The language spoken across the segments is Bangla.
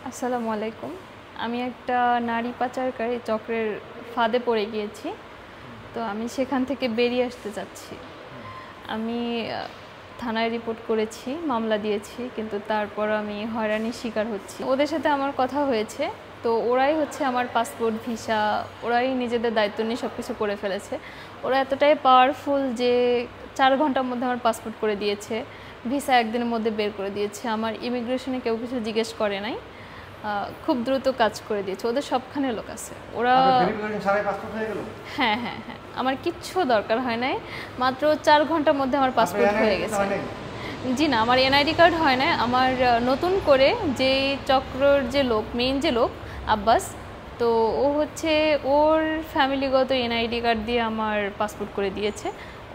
আসসালামু আলাইকুম। আমি একটা নারী পাচারকারী চক্রের ফাঁদে পড়ে গিয়েছি। তো আমি সেখান থেকে বেরিয়ে আসতে চাচ্ছি। আমি থানায় রিপোর্ট করেছি, মামলা দিয়েছি, কিন্তু তারপর আমি হয়রানির শিকার হচ্ছি। ওদের সাথে আমার কথা হয়েছে, তো ওরাই হচ্ছে আমার পাসপোর্ট, ভিসা, ওরাই নিজেদের দায়িত্ব নিয়ে সব কিছু করে ফেলেছে। ওরা এতটাই পাওয়ারফুল যে 4 ঘন্টার মধ্যে আমার পাসপোর্ট করে দিয়েছে, ভিসা একদিনের মধ্যে বের করে দিয়েছে। আমার ইমিগ্রেশনে কেউ কিছু জিজ্ঞেস করে নাই, খুব দ্রুত কাজ করে দিয়েছে। ওদের সবখানে লোক আছে। ওরা হ্যাঁ হ্যাঁ হ্যাঁ, আমার কিচ্ছু দরকার হয় নাই, মাত্র 4 ঘন্টার মধ্যে আমার পাসপোর্ট হয়ে গেছে। জি না, আমার এনআইডি কার্ড হয় না। আমার নতুন করে যে চক্রর যে লোক, মেইন যে লোক আব্বাস, তো ও হচ্ছে ওর ফ্যামিলিগত এনআইডি কার্ড দিয়ে আমার পাসপোর্ট করে দিয়েছে,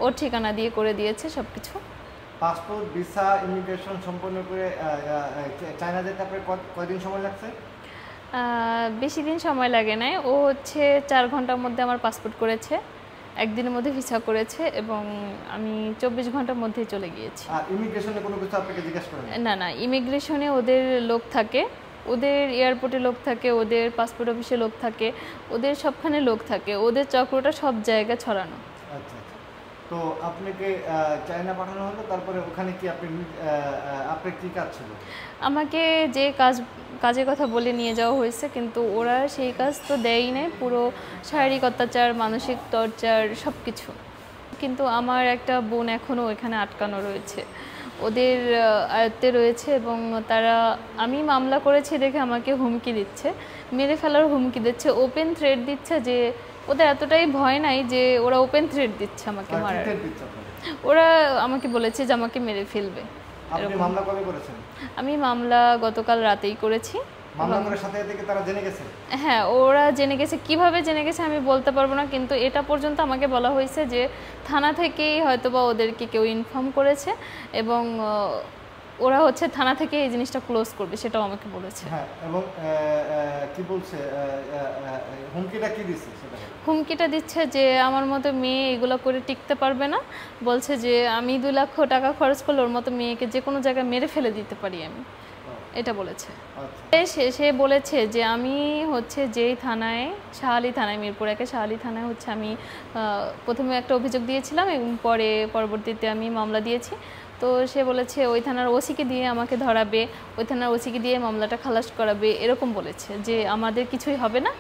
ওর ঠিকানা দিয়ে করে দিয়েছে সব কিছু। পাসপোর্ট, ভিসা, ইমিগ্রেশন সম্পন্ন করে চায়না যেতে আপনার কয়দিন সময় লাগছে? বেশি দিন সময় লাগে নাই। ও হচ্ছে 4 ঘন্টার মধ্যে আমার পাসপোর্ট করেছে, একদিনের মধ্যে ভিসা করেছে, এবং আমি 24 ঘন্টার মধ্যেই চলে গিয়েছি। আর ইমিগ্রেশনে কোনো কিছু আপনাকে জিজ্ঞাসা করেন? না না, ইমিগ্রেশনে ওদের লোক থাকে, ওদের এয়ারপোর্টে লোক থাকে, ওদের পাসপোর্ট অফিসে লোক থাকে, ওদের সবখানে লোক থাকে। ওদের চক্রটা সব জায়গায় ছড়ানো। আচ্ছা আচ্ছা। তো আপনাকে চায়না পাঠানো হলো, তারপরে ওখানে কি আপনার কি কাজ ছিল? আমাকে যে কাজের কথা বলে নিয়ে যাওয়া হয়েছে, কিন্তু ওরা সেই কাজ তো দেয়ই নাই। পুরো শারীরিক অত্যাচার, মানসিক টর্চার, সব কিছু। কিন্তু আমার একটা বোন এখনও এখানে আটকানো রয়েছে, ওদের আয়ত্তে রয়েছে, এবং তারা, আমি মামলা করেছি দেখে আমাকে হুমকি দিচ্ছে, মেরে ফেলার হুমকি দিচ্ছে, ওপেন থ্রেট দিচ্ছে। যে ওদের এতটাই ভয় নাই যে ওরা ওপেন থ্রেট দিচ্ছে আমাকে মারার। ওরা আমাকে বলেছে যে আমাকে মেরে ফেলবে। আপনি মামলা কবে করেছেন? আমি মামলা গতকাল রাতেই করেছি। মামলা করার সাথে সাথে তারা জেনে গেছে? হ্যাঁ, ওরা জেনে গেছে। কিভাবে জেনে গেছে আমি বলতে পারবো না, কিন্তু এটা পর্যন্ত আমাকে বলা হয়েছে যে থানা থেকেই হয়তোবা ওদেরকে কেউ ইনফর্ম করেছে, এবং ওরা হচ্ছে থানা থেকে এই জিনিসটা ক্লোজ করবে, সেটাও আমাকে বলেছে। হ্যাঁ, এবং কি বলছে, হুমকিটা কি দিচ্ছে সেটা? হুমকিটা দিচ্ছে যে আমার মতো মেয়ে এগুলো করে টিকতে পারবে না। বলছে যে আমি 2 লাখ টাকা খরচ করলে ওর মতো মেয়েকে যে কোনো জায়গায় মেরে ফেলে দিতে পারি আমি, এটা বলেছে। সে বলেছে যে আমি হচ্ছে যেই থানায়, শাহালি থানায়, মিরপুর 1 শাহালি থানায় হচ্ছে আমি প্রথমে একটা অভিযোগ দিয়েছিলাম, এবং পরবর্তীতে আমি মামলা দিয়েছি। তো সে বলেছে ওই থানার ওসিকে দিয়ে আমাকে ধরাবে, ওই থানার ওসিকে দিয়ে মামলাটা খালাস করাবে, এরকম বলেছে যে আমাদের কিছুই হবে না।